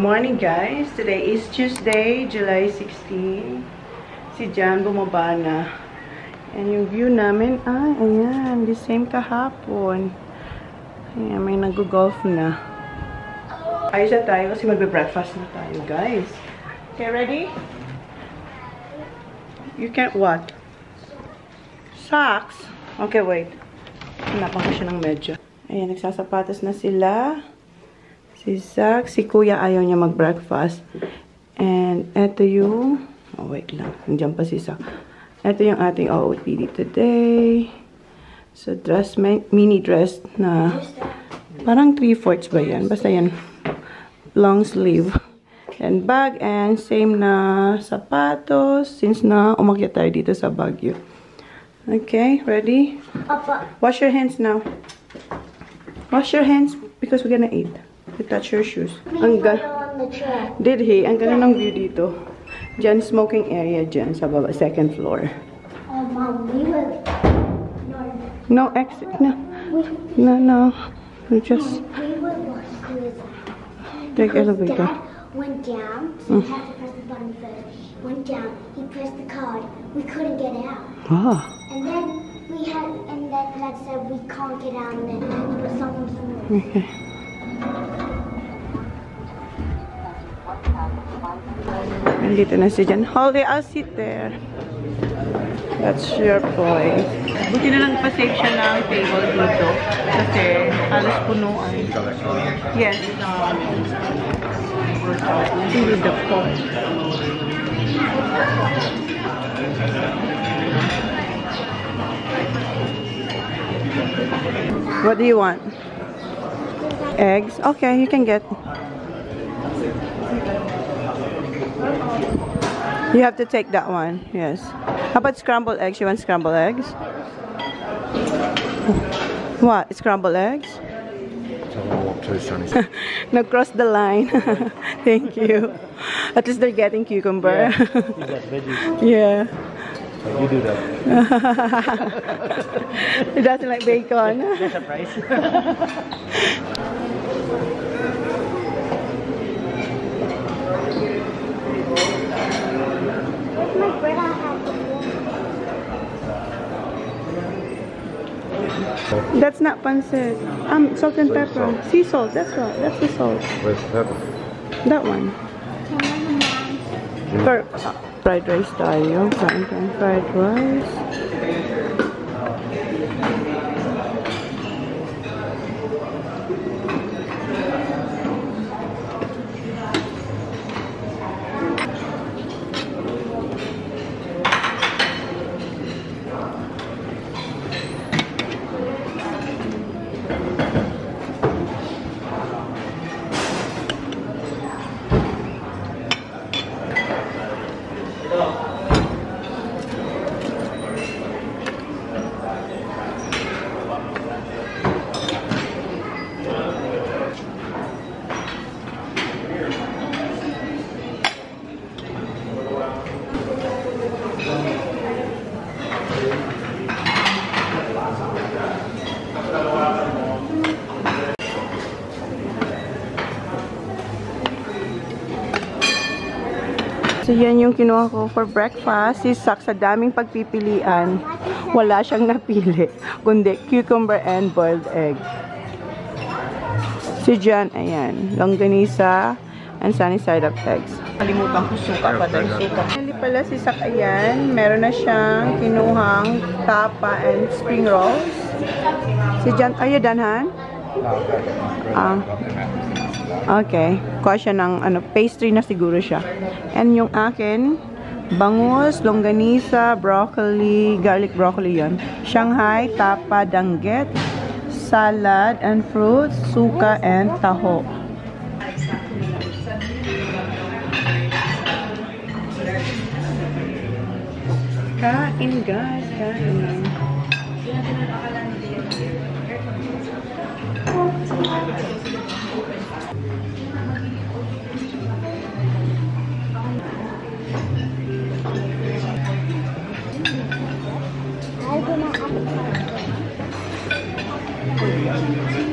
morning guys. Today is Tuesday, July 16. Si Jan bumaba na. And yung view namin, ayan, the same kahapon. Ayan, may nag-golf na. Ayos na tayo kasi magbe-breakfast na tayo guys. Okay, ready? You can't what? Socks? Okay, wait. Hanapan ko siya ng medyo. Ayan, nagsasapatos na sila. Si Zach, si Kuya ayaw niya mag-breakfast. And eto yung... Oh, wait lang. Nandiyan pa si Zach. Eto yung ating OOTD today. So, dress, mini dress na... Parang 3/4 ba yan? Basta yan. Long sleeve. And bag and same na sapatos. Since na umakyat tayo dito sa Baguio. Okay, ready? Wash your hands now. Wash your hands because we're gonna eat. You touch your shoes. Did he? Ang ganda ng view dito. Diyan, smoking area dyan sa baba, second floor. Oh, Mom, we will... No, exit. No. We just... We will Take elevator. Dad went down, so we had to press the button first. Went down, he pressed the card. We couldn't get out. Ah. And then Dad said we can't get out, and then he put someone somewhere. Okay. Nandito na si Jan. Holly, I'll sit there. That's your boy. Buti na lang pa-save siya ng table dito. Kasi halos punuan. Yes. Hindi the phone. What do you want? Eggs? Okay, you can get. You have to take that one. Yes. How about scrambled eggs? You want scrambled eggs? What? Scrambled eggs? No, cross the line. Thank you. At least they're getting cucumber. Yeah. You do that. He doesn't like bacon. That's a price. My brother had That's not pancit. Salt and pepper. Sea salt. That's what. That's the salt. Where's the pepper? That one. For fried rice tayo. Kain tayong fried rice. So, yan yung kinuha ko for breakfast. Si Sak, sa daming pagpipilian, wala siyang napili. Kundi, cucumber and boiled egg. Si Jan, ayan. Longganisa and sunny side up eggs. Kalimutan ko suka pa din. Hindi pala si Sak, ayan. Meron na siyang kinuhang tapa and spring rolls. Si Jan, are you done, Han? Okay. Kuha siya ng pastry na siguro siya. And yung akin, bangus, longganisa, broccoli, garlic broccoli yon. Shanghai, tapa, danggit, salad and fruits, suka and taho. Kain guys, kain.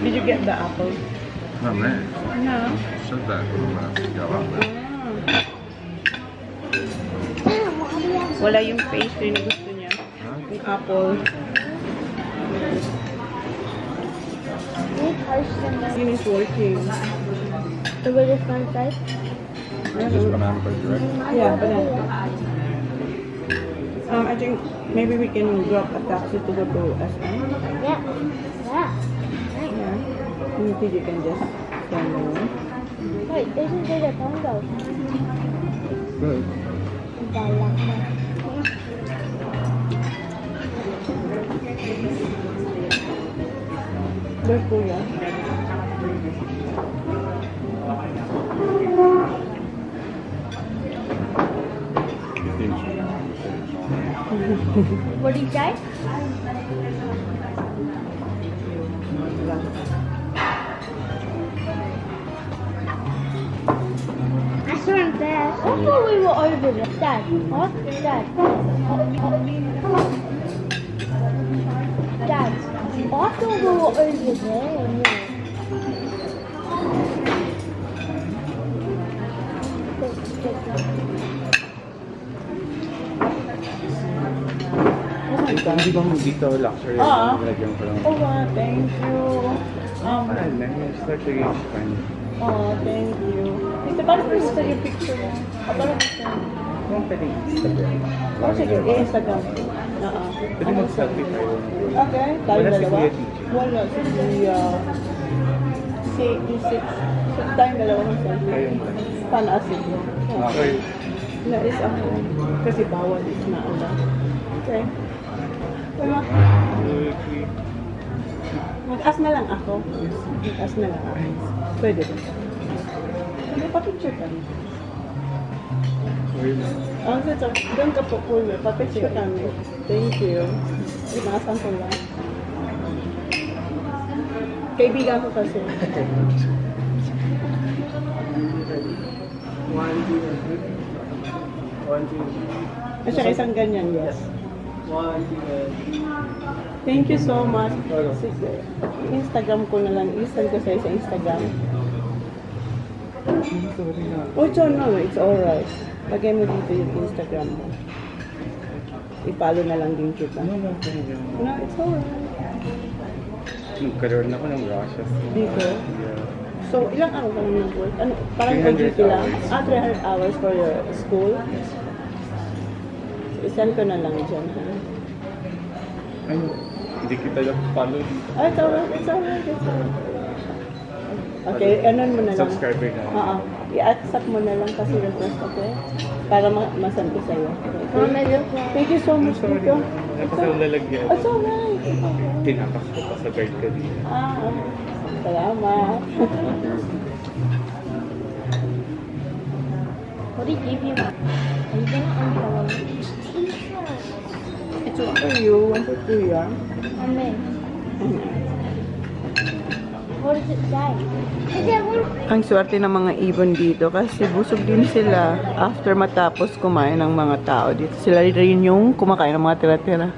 Did you get the apple? Not me. No. Said that when I asked to go out there. Wala yung pastry na gusto niya. Yung apple. Yun is working. So we're just gonna try? Just banana bread direct. Yeah, banana. I think maybe we can drop a taxi to go to SM. Yeah. Yeah. Yeah. You think you can just send me? Wait, isn't there a bongo? Good. There's Kuya. What do you say? I saw him there. I thought we were over there. Dad, what? Dad. Dad, I thought we were over there. Oh my God. Hindi ba dito luxury? Oo. Nilagyan ko lang. Oh, wow, thank you. Mahal na. Start to age fine. Oh, thank you. Ito, paano ko gusto yung picture mo? O, paano gusto? Kung pwede Instagram. Oh, sige, i-Instagram. Oo. Pwede mag-selfie tayo. Okay, tayo Wala si dalawa. Kuya TJ. Wala, si Kuya. Si E6. So, tayong dalawa ng selfie. Ayun lang. Panasin. Okay. Nais ako. Kasi bawal is na ala. Okay. Wala. Mag-as na lang ako. Mag-as na lang ako. Pwede ba? Hindi, pa-picture kami. Oh, so, doon ka po, Kuya. Pa-picture kami. Thank you. Inasan ko lang. Kaibigan ko kasi. At saka isang ganyan, yes. Thank you so much. Sige. Instagram ko na lang. I-send ko sa'yo sa Instagram. Oh, no, it's alright. Lagay mo dito yung Instagram mo. I-follow na lang din kita. No, it's alright. Nagkaroon ako ng rashes. Dito? Yeah. So, ilang araw ka lang nag-work? Ano, parang 300 OJT lang? hours. 300 hours for your school? I-send ko na lang dyan, ha? Ano? Hindi kita lang follow dito. Oh, it's alright, it's alright, it's alright. Okay, anon mo na lang. Subscriber na. Oo. I-accept mo na lang kasi request, okay? Para masend ko sa'yo. Okay? Thank you so much, Sorry. Tito. Kasi ang lalagyan. It's alright. It's alright. Tinakas ko pa sa guard ka dito. Salamat. What did you give you? Are you gonna unfollow me? T-shirt. It's one for you, one for Kuya. And me. What does it say? Is there one? Ang swerte ng mga ibon dito kasi busog din sila after matapos kumain ng mga tao dito. Sila rin yung kumakain ng mga tira-tira.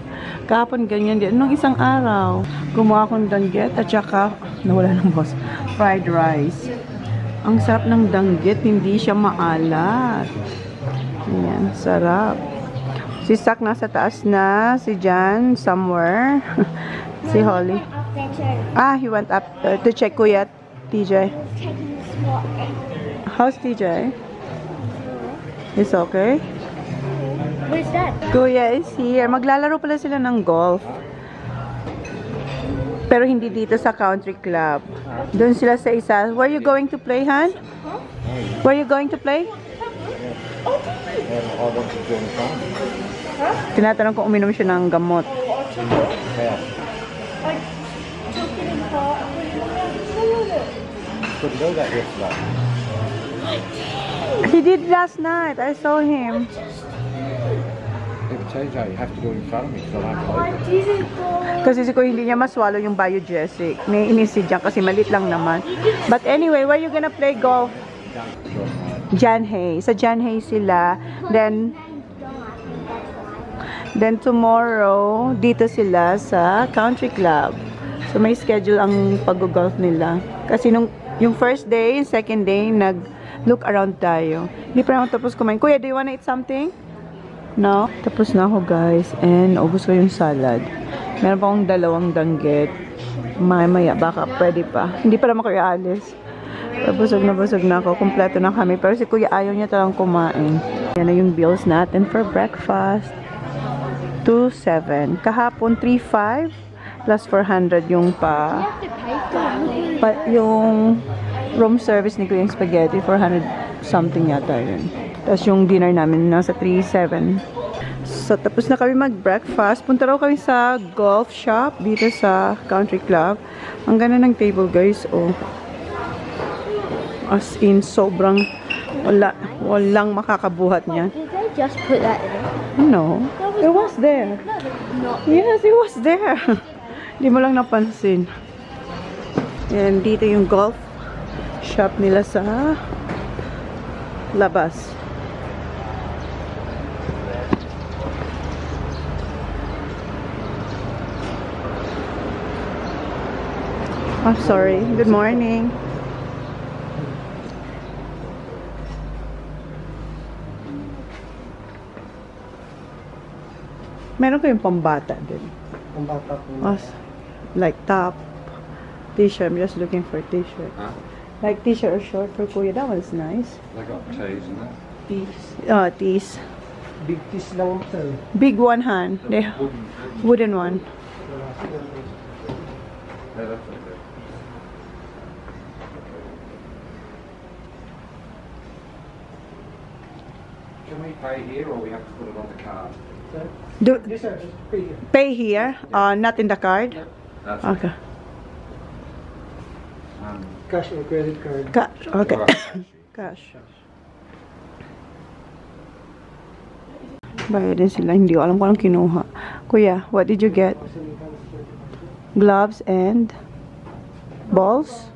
Kahapon ganyan din. Nung isang araw, gumawa akong danggit at saka, nawala ng boss, fried rice. Ang sarap ng danggit, hindi siya maalat. Ayan, sarap. Si Sak nasa taas na, si Jan somewhere, si Holly. Ah, he went up to check Kuya TJ. Taking the spot. How's TJ? It's okay? Where's that? Kuya is here. Maglalaro pala sila ng golf. Pero hindi dito sa country club. Doon sila sa isa. Where you going to play, Han? Where you going to play? Tinatanong kung uminom siya ng gamot. He did last night. I saw him. You have to go in front of me because I'll I have to didn't go. Kasi si Kuya hindi niya maswallow yung biogesic. Naiinis si Jan kasi malit lang naman. But anyway, where you gonna play golf? Jan Hay. Sa Jan Hay sila. Then tomorrow, dito sila sa country club. So may schedule ang pag-golf nila. Kasi nung yung first day, second day, nag-look around tayo. Hindi pa naman tapos kumain. Kuya, do you wanna eat something? No? Tapos na ako, guys. And ubos ko yung salad. Meron pa akong 2 danggit. Maya, baka pwede pa. Hindi pa naman kuya alis. Busog na ako. Kompleto na kami. Pero si kuya ayaw niya talagang kumain. Yan na yung bills natin for breakfast. 2.7. Kahapon, 3.5 plus 400 yung yung room service ni Kuya yung spaghetti, 400 something yata yun. Tapos yung dinner namin nasa 3.7. So, tapos na kami mag-breakfast. Punta raw kami sa golf shop dito sa country club. Ang ganda ng table, guys. Oh. As in, sobrang walang makakabuhat niya. Did they just put that in? No. It was there. Yes, it was there. Hindi mo lang napansin. And dito yung golf shop nila sa labas. I'm sorry. Good morning. Meron kayong pambata din. Pambata po. Like top, t-shirt. I'm just looking for t-shirt. Huh? Like t-shirt or short for Kuya. That one's nice. They got tees in there. Tees. Big tees lang sir. Big one hand. The wooden one. Yeah, that's okay. Can we pay here or we have to put it on the card? Sir? Do Yes sir, just pay here. pay here, not in the card. That's Okay. Cash or credit card. Okay. Alright. Cash. Bayad din sila. Hindi ko alam kung anong kinuha. Kuya, what did you get? Gloves and balls?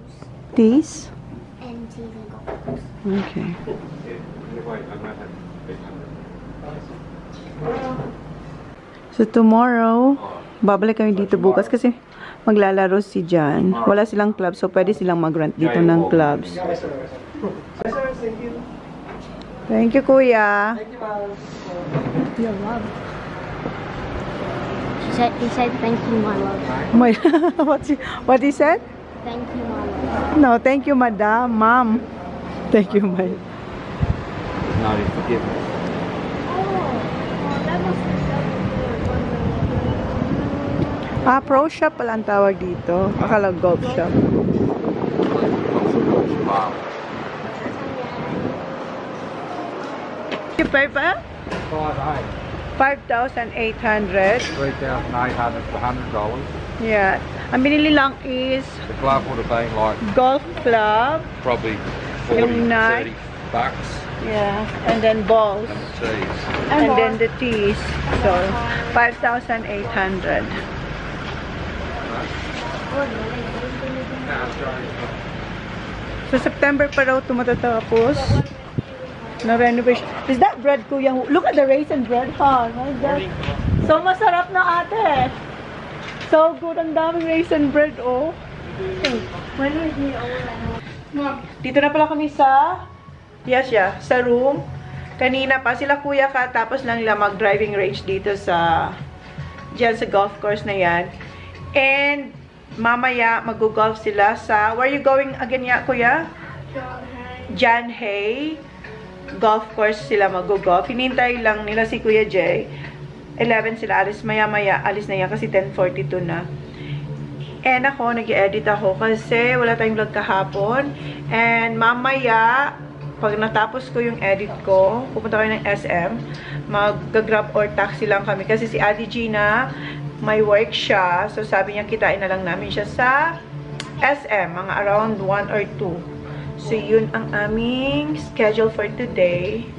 Tees? And TV goggles. Okay. Wait, I might have 800. So tomorrow, babalik kami dito bukas kasi maglalaro si Jan. Wala silang club, so pwede silang mag-rent dito ng clubs. Yes sir. Yes sir, thank you. Thank you, Kuya. Thank you ma'am. Your love. He said, thank you, my love. My, what he said? Thank you, my love. No, thank you, Madam. Mom. Thank you, my. No, you forgive me. Pro shop pala ang tawag dito. Akala golf shop. Wow. You pay pa? 5,800. 3,800 for $100. Yeah. Ang binili lang is The club would have been like golf club. probably 40, Yung knife. 30 bucks Yeah. And then balls. and the tees. And then the tees. So, 5,800. So, September pa raw ito matatapos. Na renovation. Is that bread, Kuya? Look at the raisin bread, huh? My God. So, masarap na ate. So good. Ang daming raisin bread, oh. When was he old? Mom. Dito na pala kami sa sa room. Kanina pa sila kuya ka, tapos lang nila mag-driving range dito sa dyan sa golf course na yan. And mamaya mag-golf sila sa, where are you going again ya, kuya? John Hay golf course sila mag-golf. Hinintay lang nila si Kuya Jay. 11 sila alis. Maya-maya alis na yan kasi 10:42 na. And ako, nag-edit ako kasi wala tayong vlog kahapon. And mamaya, pag natapos ko yung edit ko, pupunta kayo ng SM, mag-grab or taxi lang kami. Kasi si Ate Gina, may work siya. So sabi niya, kitain na lang namin siya sa SM, mga around 1 or 2. So yun ang aming schedule for today.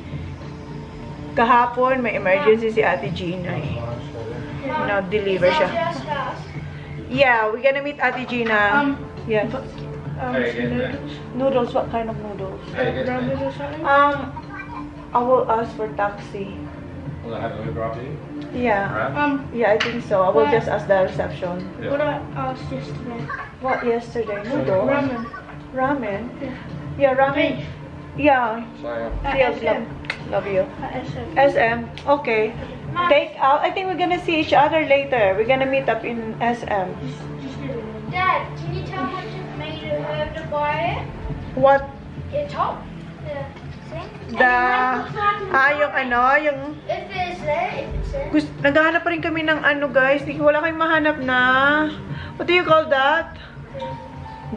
Kahapon, may emergency si Ate Gina eh. Nag-deliver siya. Yeah, we're gonna meet Ate Gina. Yeah. Noodles, what kind of noodles? I will ask for taxi. Will I have an Uber up here? Yeah. Right? Yeah, I think so. I will just ask the reception. Yeah. What I asked yesterday. What yesterday? Noodles? Ramen. Ramen? Yeah, ramen. Yeah. Sayang. Love you. SM. Okay. Take out. I think we're gonna see each other later. We're gonna meet up in SM. Dad, can you tell how much it made her to buy it? What? The top? The thing? Yung If it's there, naghahanap pa rin kami ng guys. Wala kayong mahanap na. What do you call that?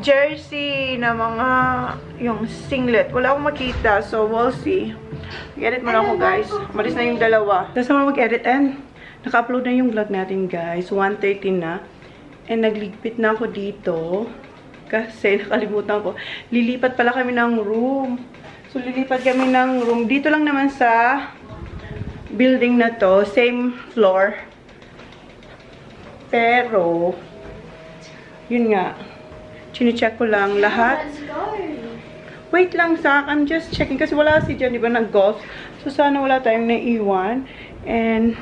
Jersey na mga yung singlet. Wala akong makita. So, we'll see. Mag-edit muna ako, guys. Malis na yung dalawa. Tapos naman mag-edit and naka-upload na yung vlog natin, guys. 1:30 na. And nagligpit na ako dito. Kasi nakalimutan ko. Lilipat pala kami ng room. So, lilipat kami ng room. Dito lang naman sa building na to. Same floor. Pero, yun nga. Chine-check ko lang lahat. Wait lang, Zach. I'm just checking. Kasi wala si Jen, di ba, nag-golf. So, sana wala tayong naiwan. And,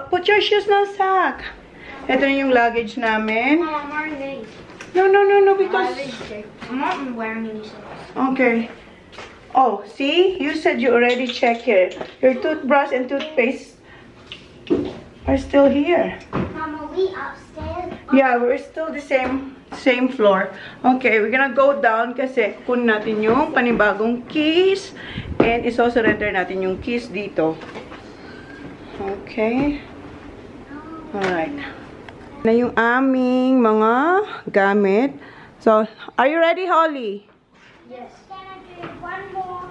put your shoes na, Zach. Ito na yung luggage namin. I'm wearing these. No, because... I'm not wearing any socks. Okay. Oh, see? You said you already checked here. Your toothbrush and toothpaste are still here. Mama, we upstairs. Yeah, we're still the same floor. Okay, we're gonna go down kasi kunin natin yung panibagong keys and iso-surrender natin yung keys dito. Okay. Alright. Na yung aming mga gamit. So, are you ready, Holly? Yes. Can I do one more?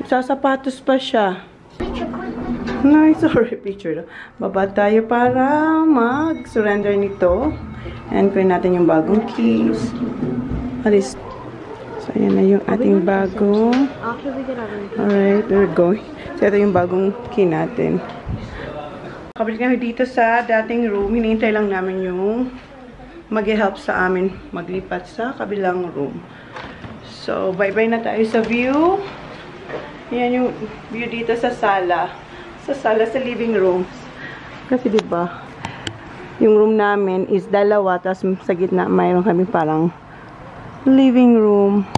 Sasapatos pa siya. Picture quick. Nice, sorry, picture. Baba tayo para mag-surrender nito. And kunin natin yung bagong keys. Alis. So, ayan na yung ating bagong. Alright, we're going. So, ito yung bagong key natin. Kabalik kami dito sa dating room. Hinihintay lang namin yung mag-help sa amin maglipat sa kabilang room. So, bye-bye na tayo sa view. Yan yung view dito sa sala. Sa living room. Kasi diba, yung room namin is dalawa, tapos sa gitna mayroon kami parang living room.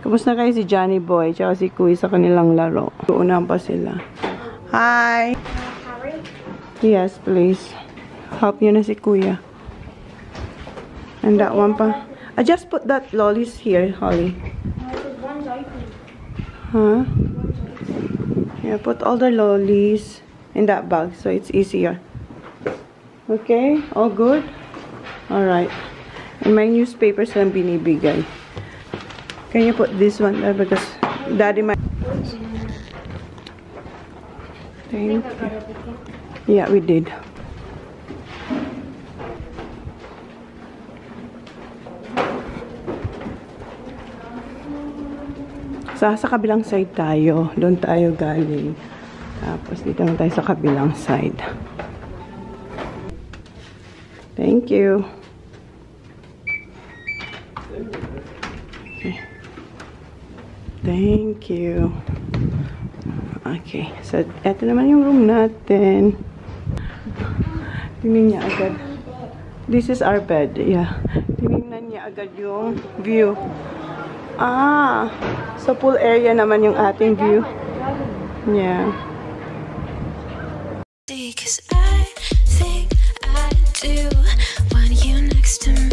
Kamusta kayo si Johnny Boy tsaka si Kuy sa kanilang laro? Unahan pa sila. Hi! Yes, please. Help nyo na si Kuya. And that one pa. I just put that lollies here, Holly. One's open. Huh? Yeah, put all the lollies in that bag so it's easier. Okay? All good? Alright. And my newspapers lang binibigay. Can you put this one there because Daddy might... Thank you. Yeah, we did. Sa kabilang side tayo. Doon tayo galing. Tapos dito na tayo sa kabilang side. Thank you. Okay. Thank you. Okay. So, eto naman yung room natin. Tingnan niya agad. This is our bed. Yeah. Tingnan niya agad yung view. Ah. So, pool area naman yung ating view. Yeah. Cause I think I do want you next to me.